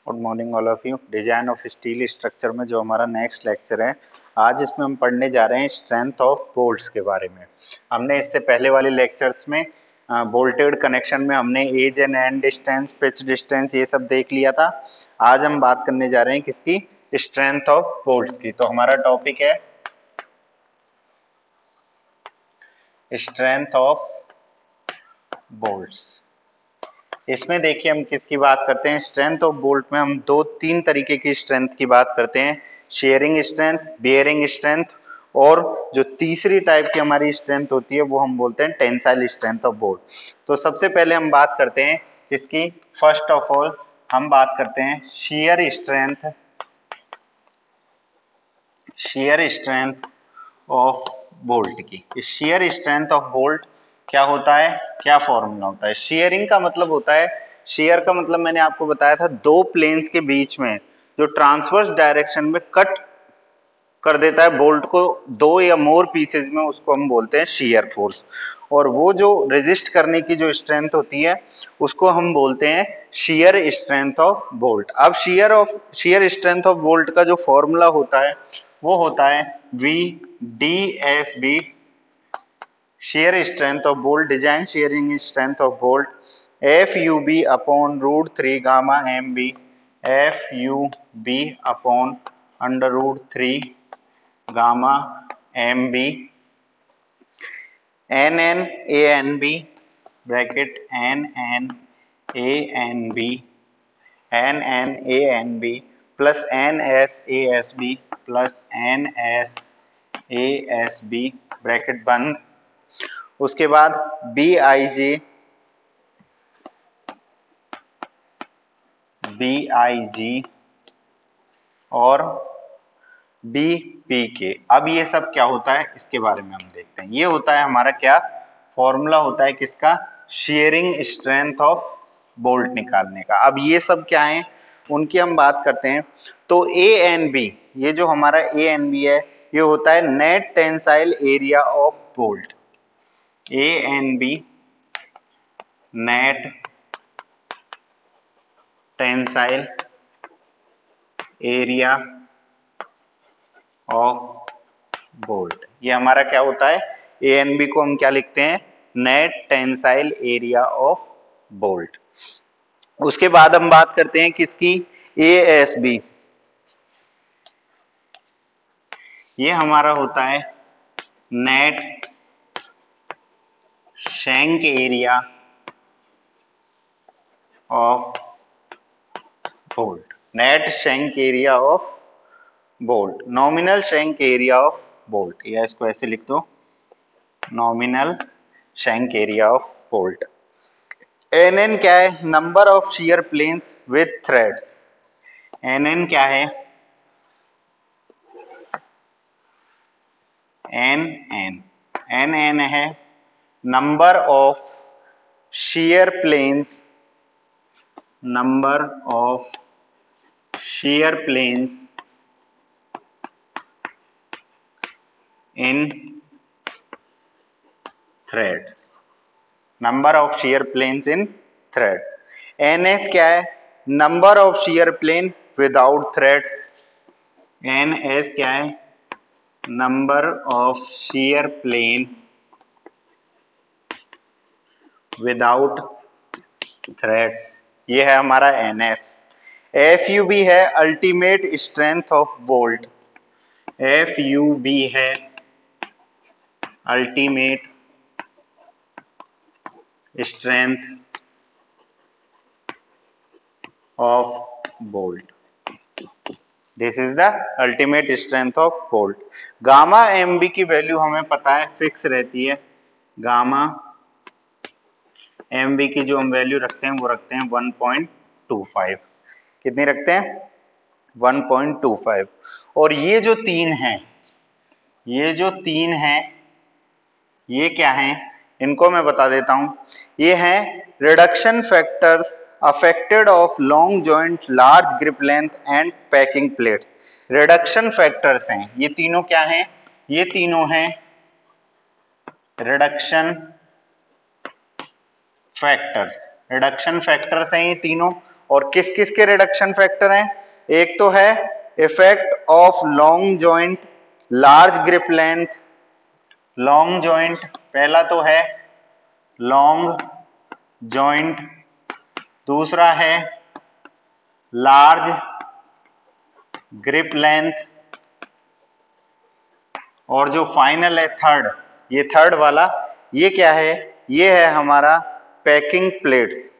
Good morning all of you. Design of steel structure में जो हमारा नेक्स्ट लेक्चर है, आज इसमें हम पढ़ने जा रहे हैं स्ट्रेंथ ऑफ बोल्ट्स के बारे में। हमने इससे पहले वाले लेक्चर्स में बोल्टेड कनेक्शन में हमने edge and end distance, pitch distance ये सब देख लिया था। आज हम बात करने जा रहे हैं किसकी? स्ट्रेंथ ऑफ बोल्ट्स की। तो हमारा टॉपिक है स्ट्रेंथ ऑफ बोल्ट्स। इसमें देखिए हम किसकी बात करते हैं? स्ट्रेंथ ऑफ बोल्ट में हम तीन तरीके की स्ट्रेंथ की बात करते हैं, शेयरिंग स्ट्रेंथ, बियरिंग स्ट्रेंथ, और जो तीसरी टाइप की हमारी स्ट्रेंथ होती है वो हम बोलते हैं टेंसाइल स्ट्रेंथ ऑफ बोल्ट। तो सबसे पहले हम बात करते हैं इसकी। फर्स्ट ऑफ ऑल हम बात करते हैं शियर स्ट्रेंथ ऑफ बोल्ट की। शियर स्ट्रेंथ ऑफ बोल्ट क्या होता है, क्या फॉर्मूला होता है? शेयरिंग का मतलब होता है, शेयर का मतलब मैंने आपको बताया था, दो प्लेन्स के बीच में जो ट्रांसवर्स डायरेक्शन में कट कर देता है बोल्ट को दो या मोर पीसेज में, उसको हम बोलते हैं शियर फोर्स। और वो जो रेजिस्ट करने की जो स्ट्रेंथ होती है उसको हम बोलते हैं शियर स्ट्रेंथ ऑफ बोल्ट। अब शियर स्ट्रेंथ ऑफ बोल्ट का जो फॉर्मूला होता है वो होता है VDSB, shear strength of bolt, design shearing strength of bolt, FUB upon root 3 gamma MB, FUB upon under root 3 gamma MB, NNANB bracket NNANB plus NSASB plus NSASB bracket बंद। उसके बाद BIG और BPK। अब ये सब क्या होता है इसके बारे में हम देखते हैं। ये होता है हमारा क्या फॉर्मूला होता है किसका? शेयरिंग स्ट्रेंथ ऑफ बोल्ट निकालने का। अब ये सब क्या है उनकी हम बात करते हैं। तो ANB, ये जो हमारा ANB है ये होता है net tensile area of bolt. ANB net tensile area of bolt. ये हमारा क्या होता है? ANB को हम क्या लिखते हैं? Net tensile area of bolt. उसके बाद हम बात करते हैं किसकी? ASB। ये हमारा होता है net shank area of bolt. Net shank area of bolt, nominal shank area of bolt, या इसको ऐसे लिख दो, nominal shank area of bolt. NN क्या है? Number of shear planes with threads. NN क्या है? NN है number of shear planes, number of shear planes in threads, number of shear planes in thread. NS क्या है? Number of shear plane without threads. NS क्या है? Number of shear plane without threads, ये है हमारा NS। FUB है ultimate strength of bolt. FUB है ultimate strength of bolt. This is the ultimate strength of bolt. Gamma MB की value हमें पता है फिक्स रहती है। गामा MB की जो हम वैल्यू रखते हैं वो रखते हैं 1.25। कितनी रखते हैं? 1.25। और ये जो तीन हैं ये क्या हैं? इनको मैं बता देता हूं। ये हैं reduction factors affected of long joint, large grip length and packing plates. Reduction factors हैं ये तीनों। क्या हैं? ये तीनों हैं रिडक्शन फैक्टर्स हैं ये तीनों। और किस किस के रिडक्शन फैक्टर हैं? एक तो है effect of long joint, large grip length, long joint पहला तो है लॉन्ग जॉइंट, दूसरा है लार्ज ग्रिप लेंथ, और जो फाइनल है थर्ड, ये थर्ड वाला ये क्या है? ये है हमारा पैकिंग प्लेट्स,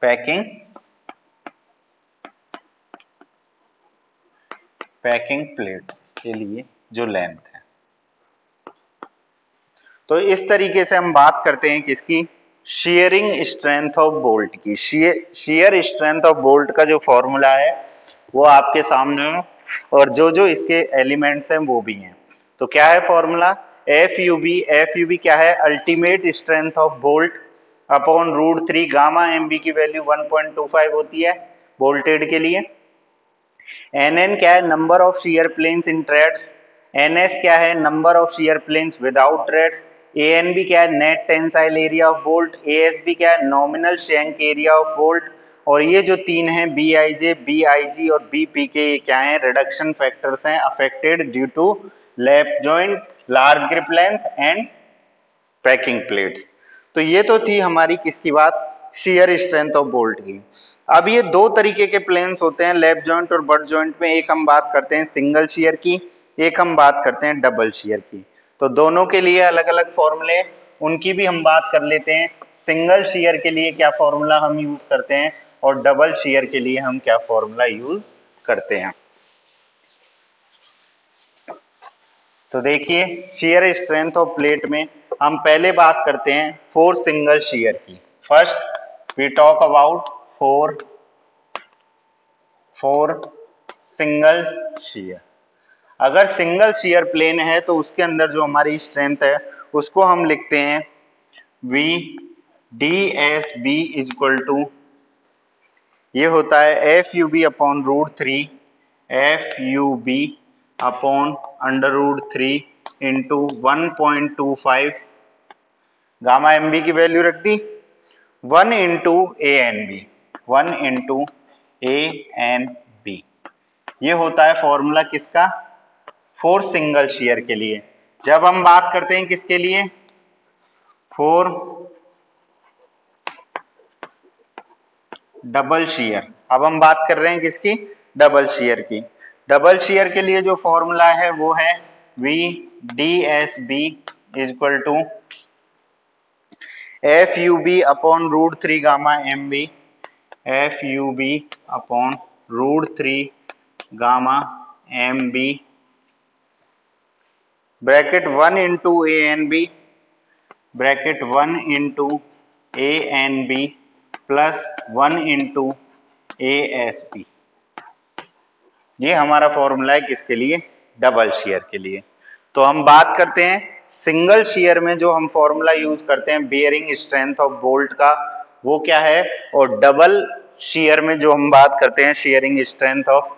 पैकिंग प्लेट्स के लिए जो लेंथ है। तो इस तरीके से हम बात करते हैं किसकी? शियरिंग स्ट्रेंथ ऑफ बोल्ट की। शियर स्ट्रेंथ ऑफ बोल्ट का जो फॉर्मूला है वो आपके सामने है, और जो जो इसके एलिमेंट्स हैं वो भी हैं। तो क्या है फॉर्मूला? एफ यू बी क्या है? Ultimate strength of bolt upon √3 gamma M B की वैल्यू 1.25 होती है बोल्टेड के लिए। एन क्या है? Number of shear planes in threads. NS क्या है? Number of shear planes without threads. ANB क्या है? Net tensile area of bolt. ASB क्या है? Nominal shank area of bolt. और ये जो तीन हैं बीआईजे, बीआईजी और बीपीके, ये क्या है? रिडक्शन फैक्टर्स हैं affected due to lap joint, large grip length and packing plates. तो ये तो थी हमारी किसकी बात? शियर स्ट्रेंथ ऑफ बोल्ट की। अब ये दो तरीके के प्लेन्स होते हैं लैप जॉइंट और बट जॉइंट में। एक हम बात करते हैं सिंगल शियर की, एक हम बात करते हैं डबल शियर की। तो दोनों के लिए अलग अलग फॉर्मूले, उनकी भी हम बात कर लेते हैं। सिंगल शियर के लिए क्या फॉर्मूला हम यूज करते हैं और डबल शियर के लिए हम क्या फॉर्मूला यूज करते हैं। तो देखिए शियर स्ट्रेंथ ऑफ प्लेट में हम पहले बात करते हैं फॉर सिंगल शियर की। First we talk about for single shear. अगर सिंगल शियर प्लेन है तो उसके अंदर जो हमारी स्ट्रेंथ है उसको हम लिखते हैं V DSB इक्वल टू, ये होता है FUB upon √3, FUB upon √3 into 1.25 gamma MB की वैल्यू रख दी, 1 इंटू ANB, 1 इंटू ANB। ये होता है फॉर्मूला किसका? फॉर सिंगल शियर के लिए। जब हम बात करते हैं किसके लिए? For double shear. अब हम बात कर रहे हैं किसकी? डबल शियर की। डबल शियर के लिए जो फॉर्मूला है वो है V DSB equal to FUB upon √3 gamma MB, FUB upon √3 gamma MB bracket 1 into ANB, bracket 1 into ANB plus 1 into ASB। ये हमारा फॉर्मूला है किसके लिए? डबल शियर के लिए। तो हम बात करते हैं सिंगल शियर में जो हम फॉर्मूला यूज करते हैं बियरिंग स्ट्रेंथ ऑफ बोल्ट का, वो क्या है, और डबल शियर में जो हम बात करते हैं शियरिंग स्ट्रेंथ ऑफ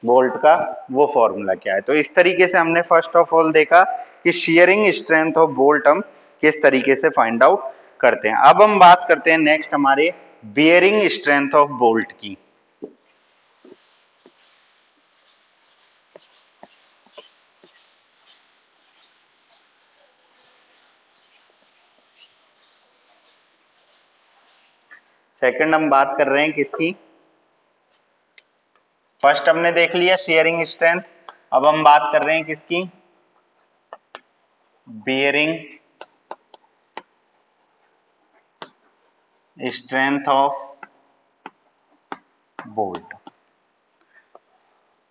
बोल्ट का, वो फॉर्मूला क्या है। तो इस तरीके से हमने फर्स्ट ऑफ ऑल देखा कि शियरिंग स्ट्रेंथ ऑफ बोल्ट हम किस तरीके से फाइंड आउट करते हैं। अब हम बात करते हैं नेक्स्ट हमारे बियरिंग स्ट्रेंथ ऑफ बोल्ट की। सेकंड हम बात कर रहे हैं किसकी? फर्स्ट हमने देख लिया शियरिंग स्ट्रेंथ, अब हम बात कर रहे हैं किसकी? Bearing strength of bolt.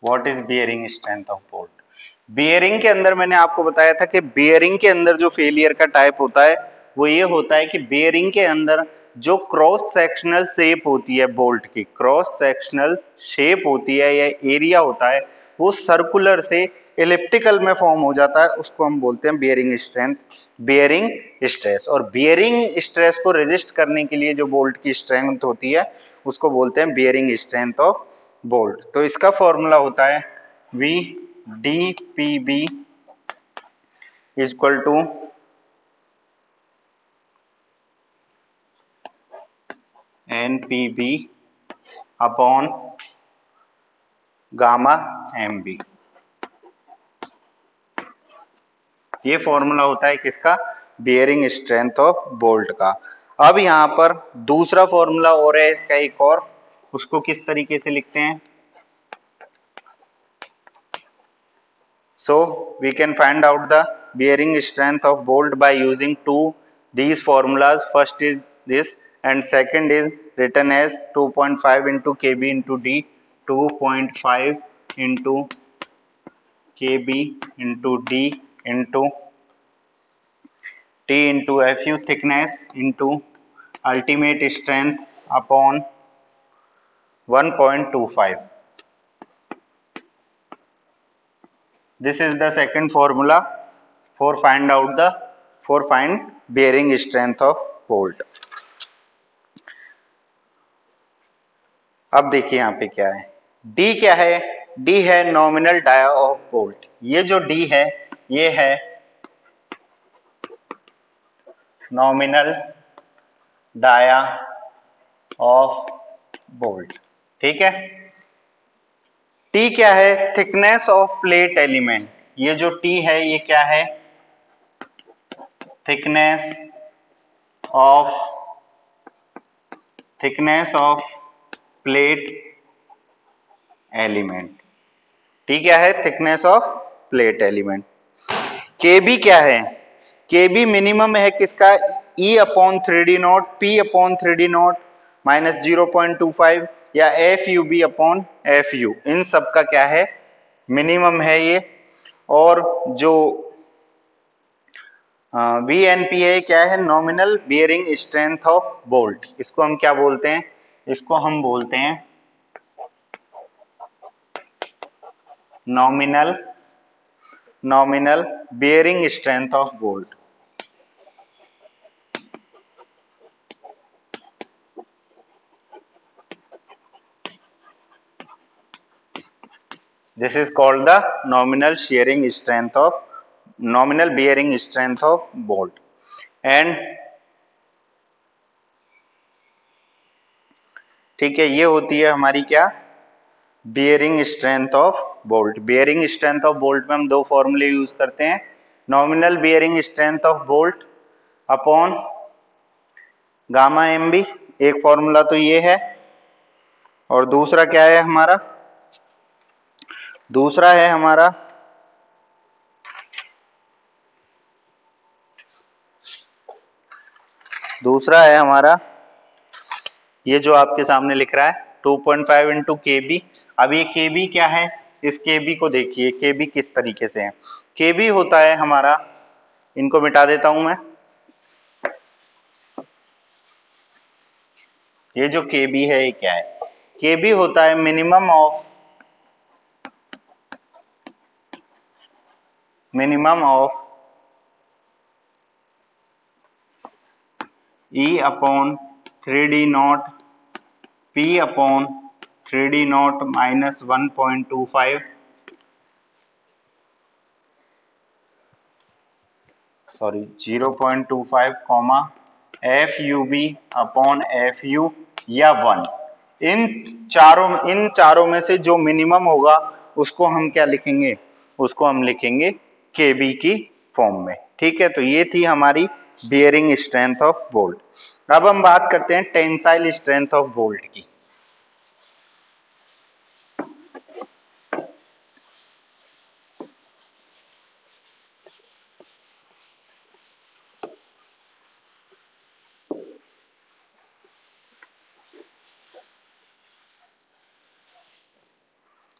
What is bearing strength of bolt? Bearing के अंदर मैंने आपको बताया था कि बियरिंग के अंदर जो फेलियर का टाइप होता है वो ये होता है कि बियरिंग के अंदर जो क्रॉस सेक्शनल शेप होती है बोल्ट की, क्रॉस सेक्शनल शेप होती है या एरिया होता है, वो सर्कुलर से एलिप्टिकल में फॉर्म हो जाता है, उसको हम बोलते हैं बियरिंग स्ट्रेंथ, बियरिंग स्ट्रेस। और बियरिंग स्ट्रेस को रेजिस्ट करने के लिए जो बोल्ट की स्ट्रेंथ होती है उसको बोलते हैं बियरिंग स्ट्रेंथ ऑफ बोल्ट। तो इसका फॉर्मूला होता है V DPB equal to NPB upon gamma MB। ये फॉर्मूला होता है किसका? बियरिंग स्ट्रेंथ ऑफ बोल्ट का। अब यहाँ पर दूसरा फॉर्मूला और है इसका एक और, उसको किस तरीके से लिखते हैं? So we can find out the bearing strength of bolt by using these formulas. First is this and second is written as 2.5 into kb into d, 2.5 into kb into d into t into fu thickness into ultimate strength upon 1.25. This is the second formula for find bearing strength of bolt. अब देखिए यहाँ पे क्या है, D क्या है? D है nominal dia of bolt. ये जो D है ये है नॉमिनल डाया ऑफ बोल्ट, ठीक है। T क्या है? Thickness of plate element. ये जो T है ये क्या है? Thickness of plate element. T क्या है? Thickness of plate element. KB क्या है? KB मिनिमम है किसका? E upon 3D not, P upon 3D not minus 0.25 या FUB अपॉन FU, इन सब का क्या है? मिनिमम है ये। और जो VNP है क्या है? Nominal bearing strength of bolt. इसको हम क्या बोलते हैं? इसको हम बोलते हैं nominal bearing strength of bolt. This is called the nominal bearing strength of bolt. And ठीक है, ये होती है हमारी क्या? Bearing strength of bolt. Bearing strength of bolt में हम दो फॉर्मूले यूज करते हैं, nominal bearing strength of bolt upon gamma MB, एक फॉर्मूला तो ये है, और दूसरा क्या है हमारा? दूसरा है हमारा ये जो आपके सामने लिख रहा है 2.5 इंटू KB। अब ये KB क्या है? इस KB को देखिए, KB किस तरीके से है। KB होता है हमारा, इनको मिटा देता हूं मैं, ये जो KB है ये क्या है? KB होता है minimum of E upon 3D not P upon 3D not minus 1.25 0.25 comma FUB upon FU या 1। इन चारों में से जो मिनिमम होगा उसको हम क्या लिखेंगे? उसको हम लिखेंगे KB की फॉर्म में, ठीक है। तो ये थी हमारी बियरिंग स्ट्रेंथ ऑफ बोल्ट। अब हम बात करते हैं टेंसाइल स्ट्रेंथ ऑफ बोल्ट की।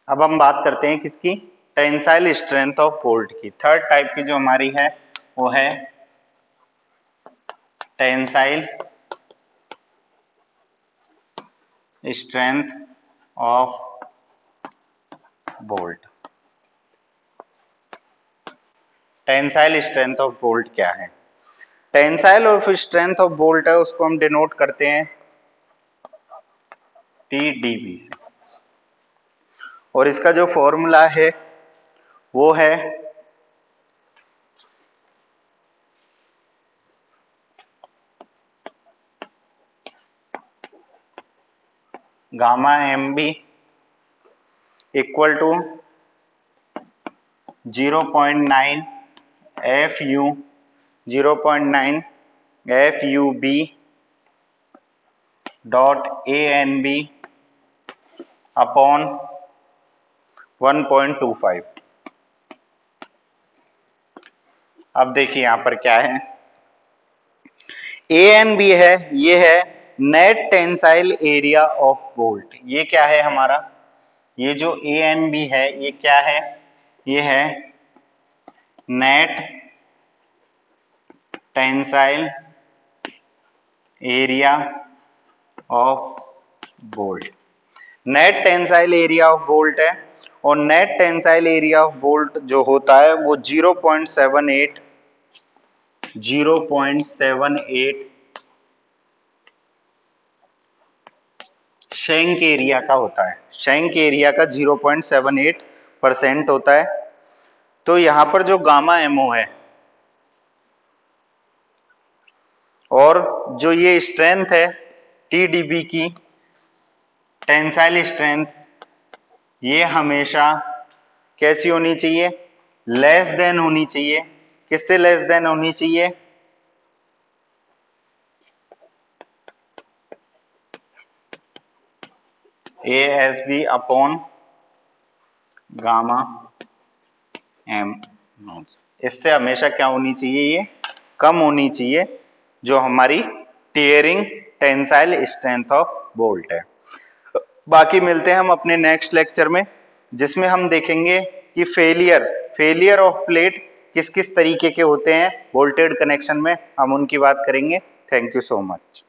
अब हम बात करते हैं किसकी? टेंसाइल स्ट्रेंथ ऑफ बोल्ट की। थर्ड टाइप की जो हमारी है वो है tensile strength of bolt. Tensile strength of bolt क्या है? Tensile of strength of bolt है, उसको हम डिनोट करते हैं TDB से, और इसका जो फॉर्मूला है वो है gamma M B equal to 0.9 FU 0.9 FUB dot ANB upon 1.25। अब देखिए यहां पर क्या है, ANB है, ये है net tensile area of bolt. ये क्या है हमारा, ये जो ANB है ये क्या है, ये है net tensile area of bolt. Net tensile area of bolt है, और net tensile area of bolt जो होता है वो 0.78 शैंक एरिया का होता है। शैंक एरिया का 0.78% होता है। तो यहां पर जो गामा एमओ है और जो ये स्ट्रेंथ है TDB की टेंसाइल स्ट्रेंथ, ये हमेशा कैसी होनी चाहिए, लेस देन होनी चाहिए। किससे लेस देन होनी चाहिए, ASB upon gamma am not. इससे हमेशा क्या होनी चाहिए, ये कम होनी चाहिए, जो हमारी tearing tensile strength of bolt है। बाकी मिलते हैं हम अपने नेक्स्ट लेक्चर में, जिसमें हम देखेंगे कि फेलियर ऑफ प्लेट किस किस तरीके के होते हैं बोल्टेड कनेक्शन में, हम उनकी बात करेंगे। Thank you so much.